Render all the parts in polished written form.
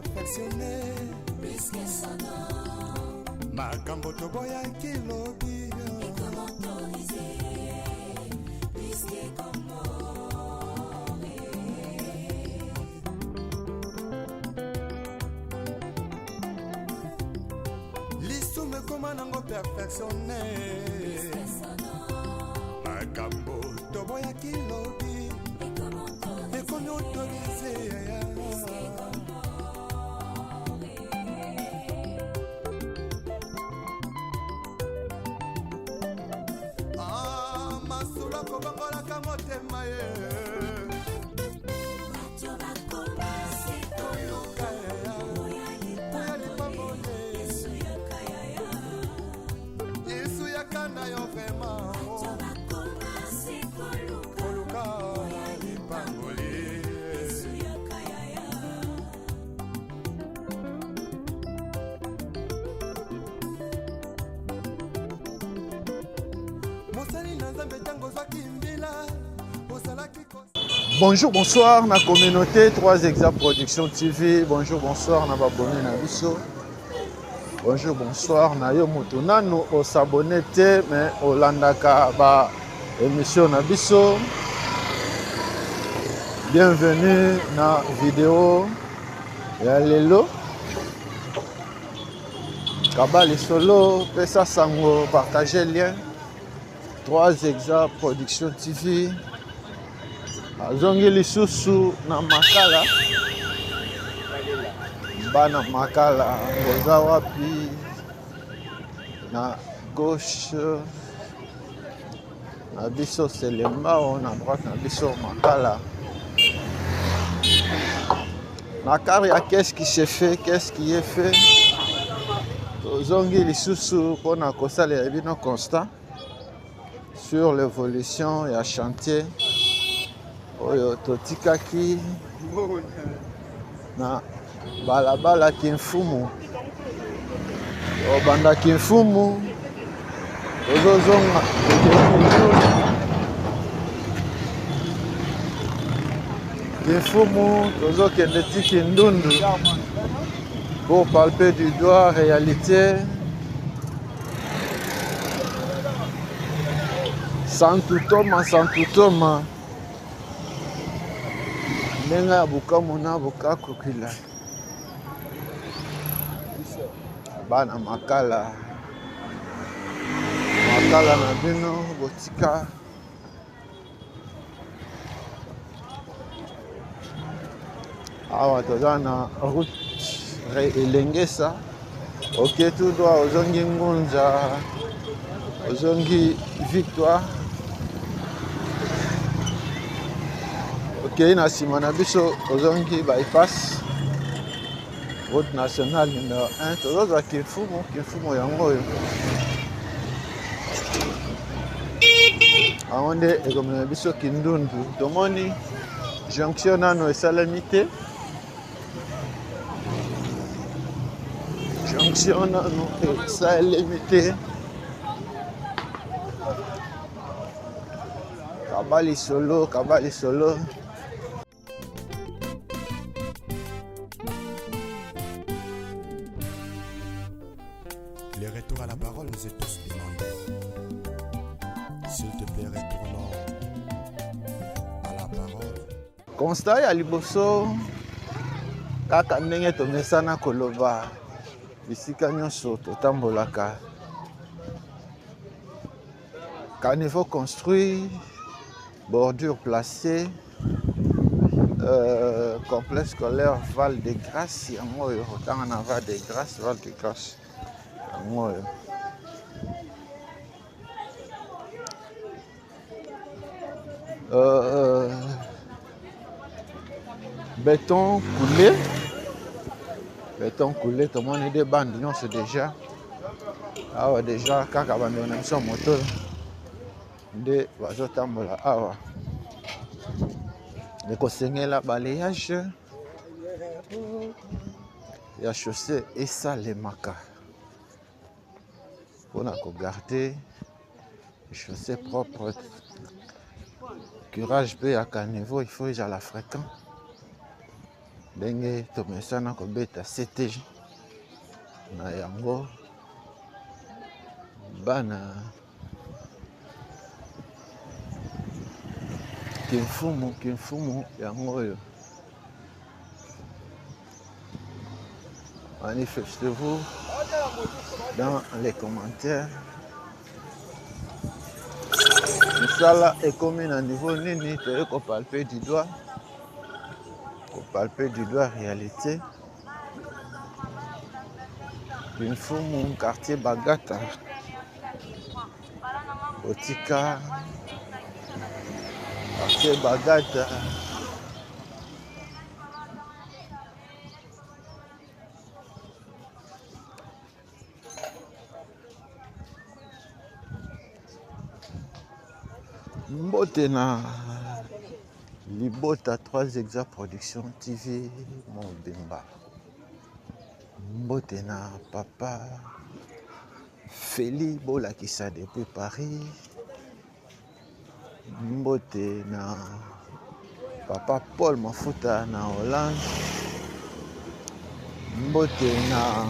perfectionné. Plus que son nom. Makambo toboya kilobi. Et comment autoriser? Plus que comment. L'issume comment nango perfectionné. Plus que son nom. Makambo toboya kilobi. Et comment autoriser? Plus que comment. Ah, masula kobangola kamotema ye. Bato bakomase koluka. Oya lipamone. Yesu yakayaya. Yesu yakana yo vraiment. Bato bakomase koluka. Koluka lipangoli. Yesu yakayaya. Mosali na Nzambe tango zwaki mbila. Osalaki kosa. Bonjour, bonsoir na communauté 3 Exa Production TV. Bonjour, bonsoir na babone na biso. Bonjour, bonsoir na yo moto nanu o s'abonner te mais olandaka ba émission na biso. Bienvenue na vidéo ya lelo. Kabali solo, pesa sango, partagez lien. 3 Exa Production TV. Azongi lisusu na makala. Bana makala boza wapi na gauche na biso selembao na droite na biso makala. Na carrière, qu'est-ce qui se fait, qu'est-ce qui est fait. Tozongi lisusu pona kosala bino constat sur l'évolution ya chantier oyo totikaki na balabala Kimfumu. Obanda Kimfumu ozozonga Kimfumu tozokende ti Kindundu pour palper du doigt réalité. Santutoma ndenge ya bukamu na bukakokila bana makala na bino botika awa toza na route elengesa ok tout droit ozongi Ngunza ozongi Victoire ok na nsima na biso ozongi bypass route nationale numéro 1 tozozwa Kimfumu yango oyo yango nde ekomema biso Kindundu. Tomoni jonction nano esalemi te, jonction nano esalemi te. Kabali solo Le retour à la parole nous est tous demandé. S'il te plaît, retournons à la parole. constat ya liboso kaka ndenge tomesana koloba bisika nyonso totambolaka. Caniveau construit, bordure placée, complexe scolaire Val de Grâce, yango oyo otanga na Val de Grâce, yango oyo. Béton coulé, tout le monde est des bandes, non c'est déjà. Ah déjà, quand on a son moteur, de bazotambola awa. De conseiller la balayage, il y a chaussée et ça les maca. On a garder chaussée propre. Curage B à caniveau, il faut déjà la fréquent. ndenge tomesana kobeta CTG na yango bana kimfumu yango oyo. Manifestez-vous dans les commentaires. Misala ekomi na niveau nini toye kopalper du doigt. Kopalper du doigt réalité. Kimfumu quartier Bagata. Botika. Quartier Bagata. Mbote na Libota 3 Exa Production TV Mobimba. Mbote na papa Feli Bolakisa depuis Paris. Mbote na papa Paul Mafuta na Hollande. Mbote na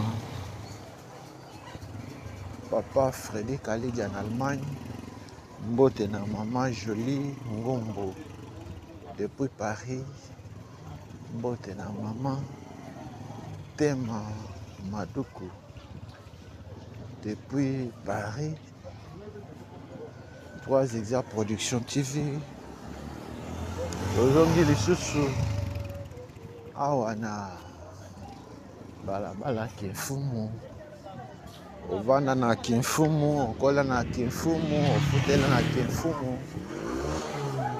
papa Freddy Kalidi en Allemagne. Mbote na maman Jolie Ngombo depuis Paris. Mbote na maman Tema Maduku depuis Paris. 3 Exa Production TV. Ozongi lisusu awa na balabala Kimfumu. Ovanda na Kimfumu, okola na Kimfumu, ofutela na Kimfumu.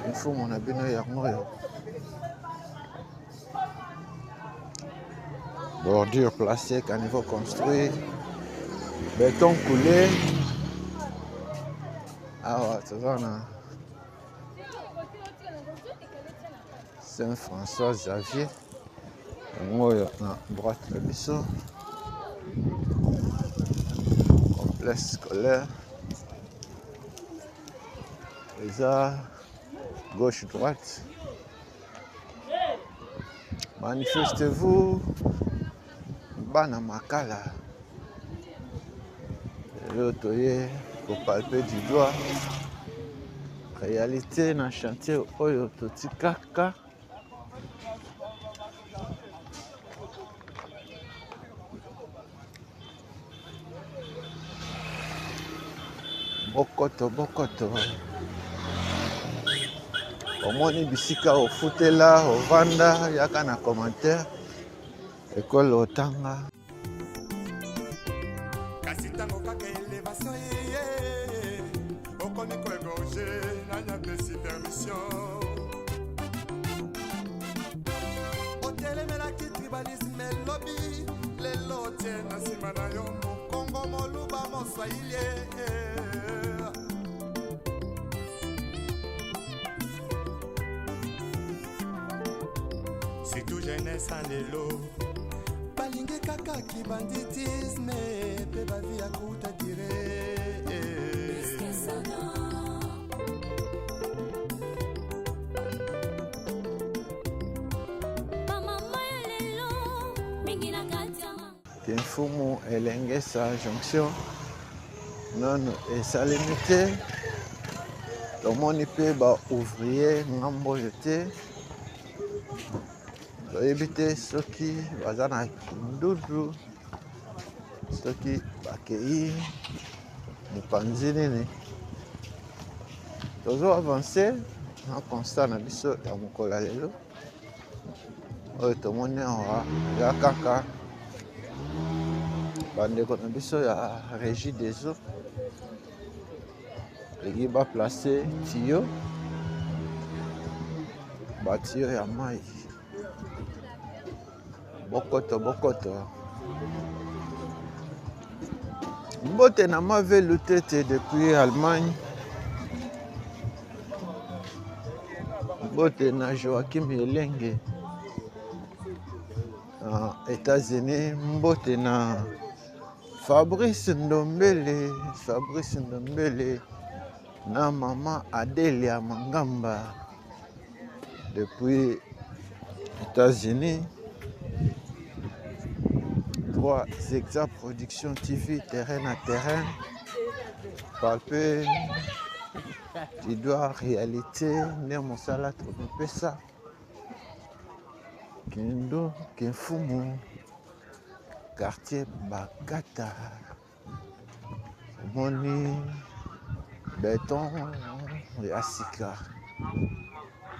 Kimfumu na bino yango yo. Bordure placée, caniveau construit. Béton coulé. Awa tozana Saint-François Xavier. Yango yo na droite na biso. Scolaire, les arts, gauche-droite. Manifestez-vous, Bana Makala. L'autoyer pour palper du doigt. Réalité dans le chantier Oyo Totikaka. Bokoto. Omoni bisika ofutela, ovanda, yaka na commentaire. École otanga. Kasi tango kaka élévation yeye. Okomi ko égorger, nanya pesi permission. Otelemelaki tribalisme lobby. Lelo tie na nsima na yo mokongo moluba moswahili. Surtout jeunesse en élo. Balingue kaka ki banditisme. Pe ba vie à kuta dire. Kimfumu elengesa jonction. Non esalimité. Tomoni pe ba ouvrier ngambo jete. Éviter ceux qui vont à Kindudu, ceux qui bakei, Mupanzini. Toujours avancé, on constate na biso ya mokola lelo. Oyo tomoni awa ya kaka bandeko na biso ya régie des eaux. Legi ba placer tuyau, ba tuyau ya mai. Bokoto. Mbote na m'avait lutté depuis Allemagne. Mbote na Joachim Elenge. États-Unis. Mbote na Fabrice Ndombele. Na maman Adélia Mangamba. Depuis États-Unis. 3 Exa Production TV, terrain à terrain. Palpé, tu dois réalité, né mon salat, on peut ça. Kendo, Kenfumu, quartier Bagata. Moni, béton et Asika.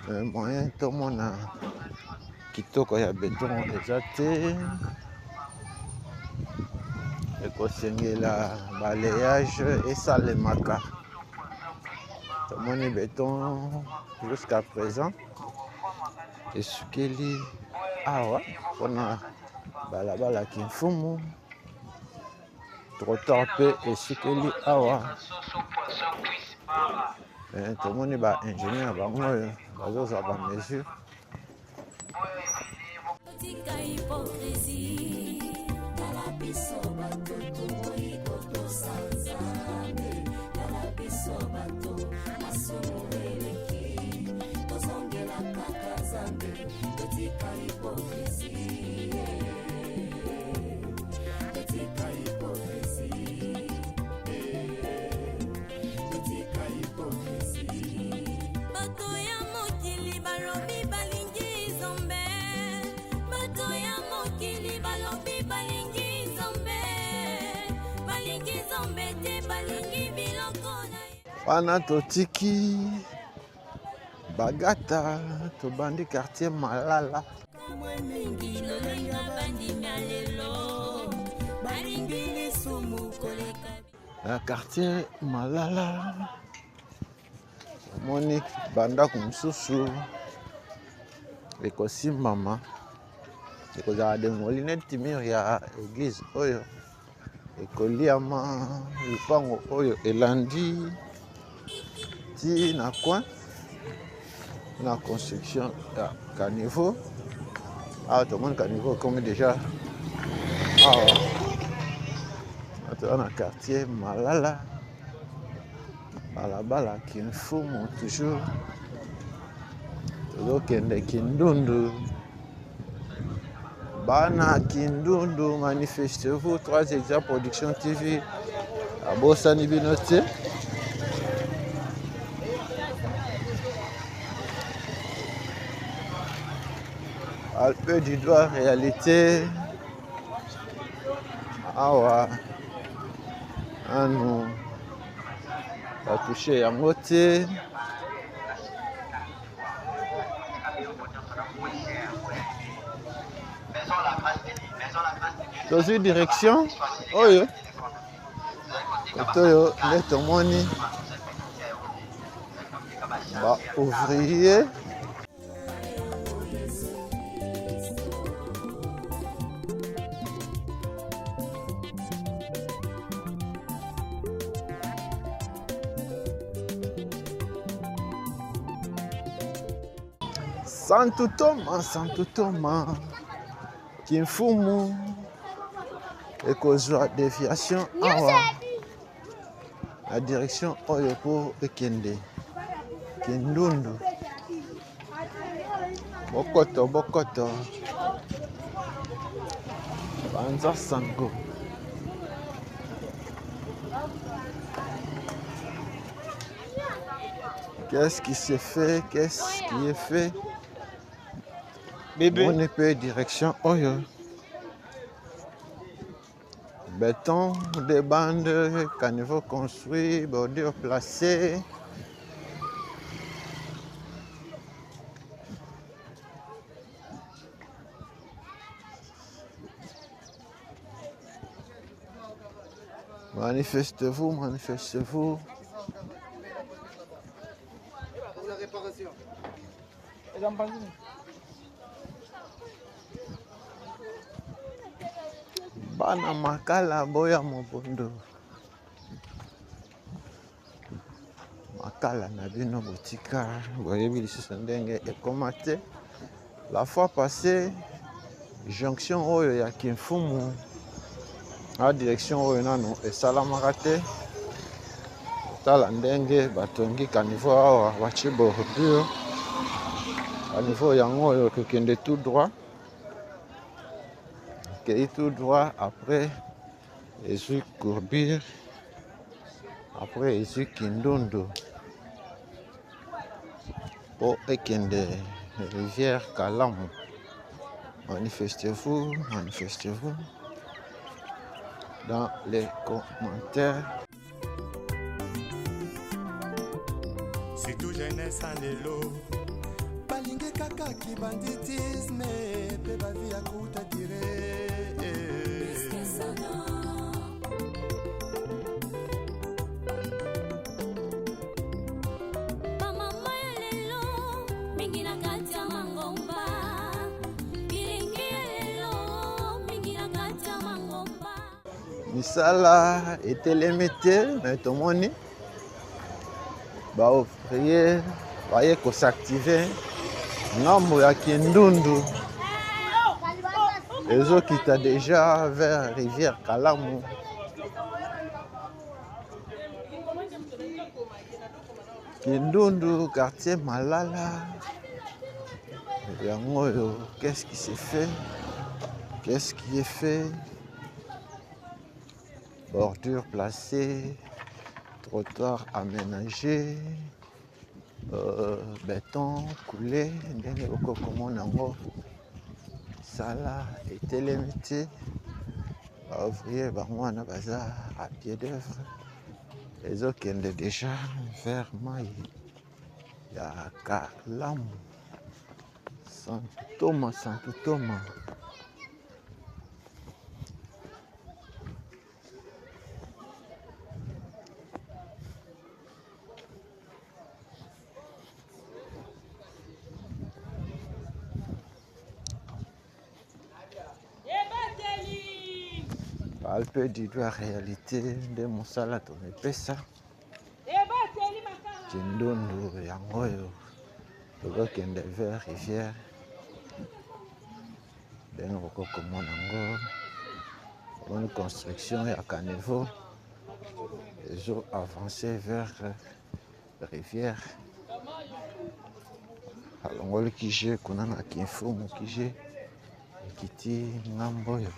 Moyen tout le monde kitoko ya béton eza te. Ekosengela balayage esalemaka. Tomoni béton jusqu'à présent esukeli awa mpona balabala Kimfumu. Trottoir mpe esukeli awa. Tomoni ba ingénieur bango oyo bazozwa ba mesure. Tika hypocrisie, tala biso bato tomoyi kotosa Nzambe, tala biso bato masumu eleki, tozongela kaka Nzambe, totika hypocrisie, totika hypocrisie, totika hypocrisie. Bato ya mokili balobi balingi Nzambe, bato ya mokili balobi balingi Nzambe, balingi Nzambe te balingi biloko na ye. Wana totiki Bagata tobandi quartier Malala. Kamwe mingi lolenge bandimi lelo, balingi lisumu koleka. Na quartier Malala tomoni bandako mosusu ekosimbama ekozala demoli neti mur ya église oyo ekoliama lupango oyo elandi ti na coin na construction ya caniveau. Awa tomoni caniveau ekomi déjà awa toza na quartier Malala, balabala Kimfumu toujours tozokende Kindundu. Bana Kindundu, manifestez-vous. 3 Exa Production TV abosani bino te. Alpe du doigt réalité awa anu batouché yango te. Tozwi direction oyo kote oyo nde tomoni ba ouvrier Santo Toma Kimfumu ekozwa déviation awa la direction oyo po ekende Kindundu. Bokoto Banza Sango. Qu'est-ce qui s'est fait? Qu'est-ce qui est fait? Bébé. On est peu direction oyo. Béton, des bandes, caniveau construit, bordure placée. Manifestez-vous, manifestez-vous. La réparation. Bana makala boya mobondo. Makala na bino botika boyebi lisusu ndenge ekoma te. La fois passée jonction oyo ya Kimfumu a direction oyo nano esalamaka te. Tala ndenge batongi caniveau awa batie bordure. Caniveau yango oyo kokende tout droit. okei tout droit après ezwi courbure après ezwi kindundu mpo ekende rivière Kalamu. Manifestez-vous dans les commentaires. C'est tout jeunesse en élo. balingi kaka kibanditisme pe bavi ya kuta dire bamama ya lelo mingi na kati ya mangomba bilingi ya lelo mingi na kati ya mangomba misala etelemi te me tomoni baouvrier baye kosactive ngambo ya kindundu ezokita déjà vers rivière Kalamu. Kindundu quartier Malala yango oyo qu'est-ce qui s'est fait, qu'est-ce qui est fait, bordure placée, trottoir aménagé, béton coulé ndenge okokomona yango sala etelemi te baouvrier bango wana baza à pied d'œuvre ezokende déjà vers mai ya Kalamu. Santo Toma palpe du doigt réalité nde mosala tomepesa kindundu yango oyo tozokende vers rivière ndenge okokomona yango omoni construction ya caniveau ezo avancer vers rivière alongoli kije kuna na kimfumu kije ekiti ngambo oyo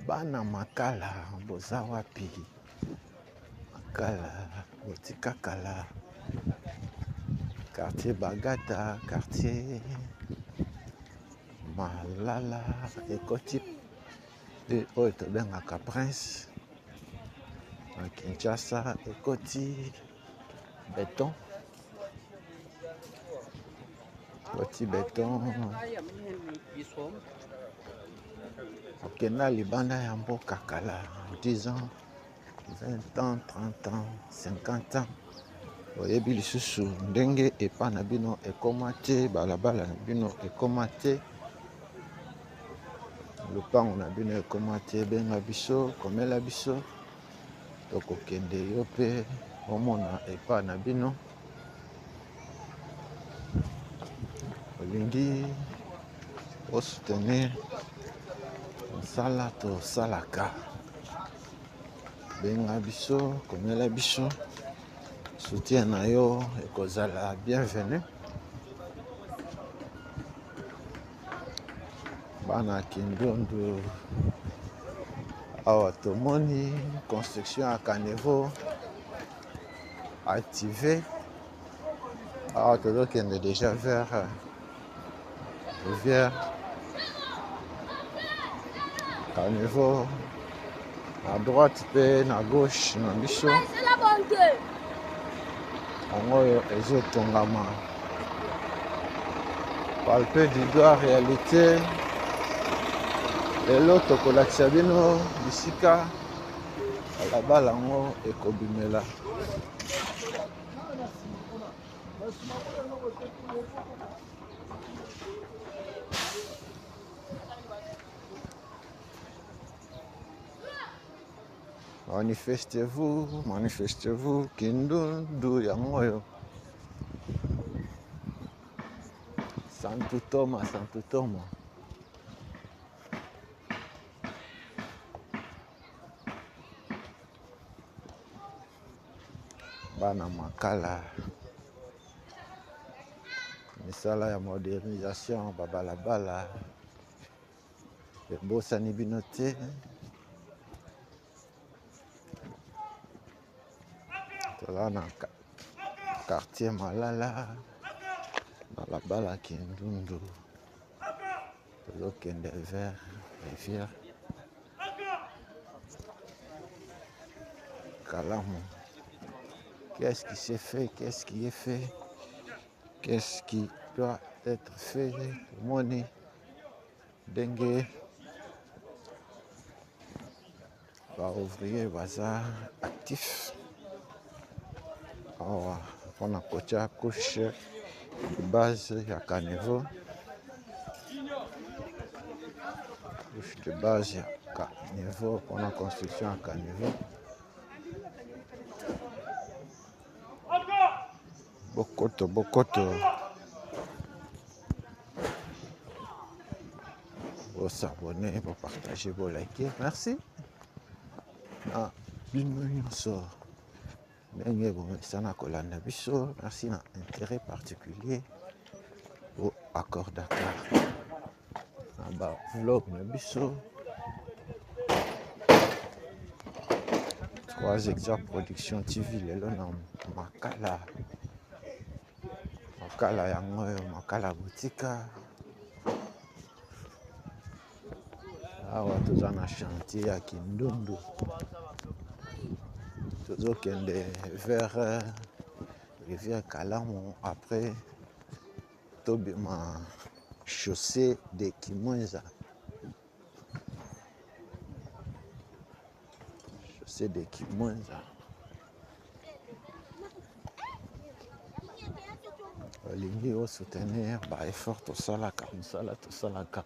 bana makala boza wapi makala botika kala quartier Bagata quartier Malala ekoti de oyo tobengaka Prince na Kinshasa ekoti béton okenda libanda ya mboka kala 10 ans 20 ans 30 ans 50 ans oyebi lisusu ndenge epa na bino ekoma te balabala na bino ekoma te lopango na bino ekoma te benga biso komela biso tokokende yo mpe omona epa na bino olingi osoutenir mosala tosalaka benga biso komela biso soutien na yo ekozala bienvenu bana kindundu awa tomoni construction ya caniveau activé awa tozokende déjà vers rivière caniveau à droite pe na gauche na biso yango oyo ezotongama palpe du doigt réalité lelo tokolakisa bino bisika balabala yango ekobimela manifestez-vous kindundu yango oyo Santo Toma bana makala misala ya modernisation babalabala ebosani bino te. Toza na quartier Malala balabala Kindundu tozokende vers rivière Kalamu. Qu'est-ce qui s'est fait? Qu'est-ce qui est fait? Qu'est-ce qui doit être fait? Moni Dengue ba ouvrier baza actif. Awa mpona kotia couche de base ya caniveau. Couche de base ya caniveau mpona construction ya caniveau. Bokoto. Vous s'abonner, vous partager, vous liker. Merci. Na bino nyonso ndenge bomesana kolanda biso. Merci na intérêt particulier au accord Dakar na ba vlog na biso. 3 Hectares Production TV lelo na makala yango oyo makala botika. Awa toza na chantier ya Kindundu tozokende vers rivière Kalamu. Après tobima chaussée de Kimwenza. Chaussée de Kimwenza. Olingi o soutenir ba effort tosalaka mosala tosalaka.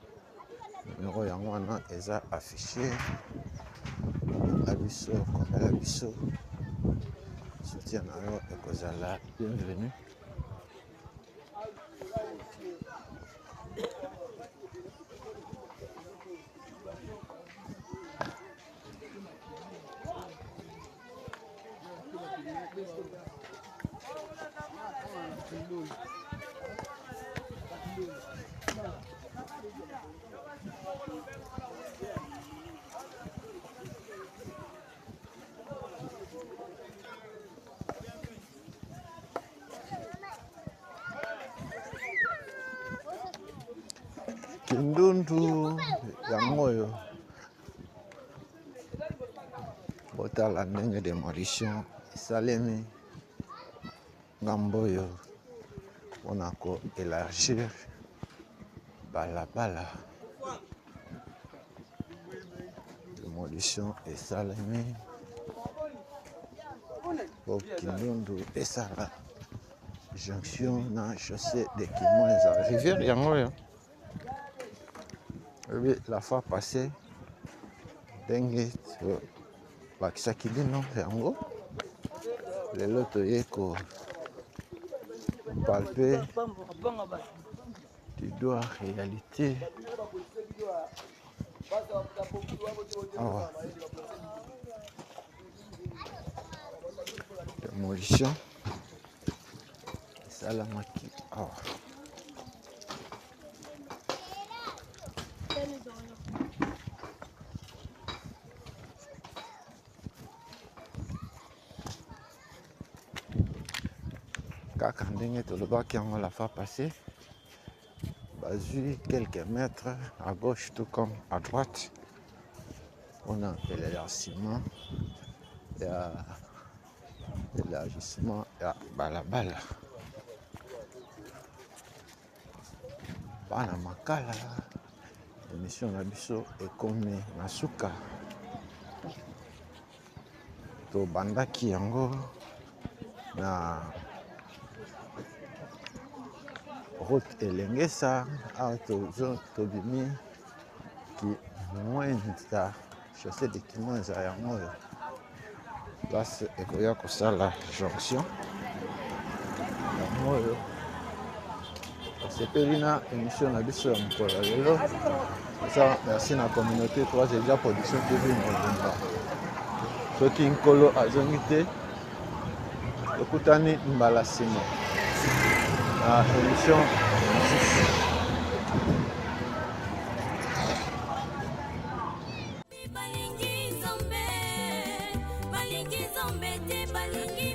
Numéro yango wana eza affiché na biso komela biso soutien na yo ekozala bienvenue. Kindundu yango oyo botala ndenge démolition esalemi ngambo oyo mpona koélargir balabala. Démolition esalemi po Kindundu esala jonction na chaussée de Kimwenza rivière yango oyo. Oui, la fois passée, ndenge bakisaki bino yango lelo toye ko palper du doigt réalité. Awa démolition esalamaki awa. Kaka ndenge tolobaki yango la fois passée, bazwi quelques mètres à gauche tout comme à droite. On a l'élargissement ya balabala. Bana makala émission na biso ekomi na suka. To bandaki yango na route elengesa awa tobimi Kimwenza chaussée de Kimwenza yango oyo place ekoya kosala jonction yango oyo. Sepeli na émission na biso ya mokolo ya lelo. Merci na communauté 3 Hectares Production TV Mobimba. Soki nkolo azongi te tokutani mbala nsima na émission balingi zombe te balingi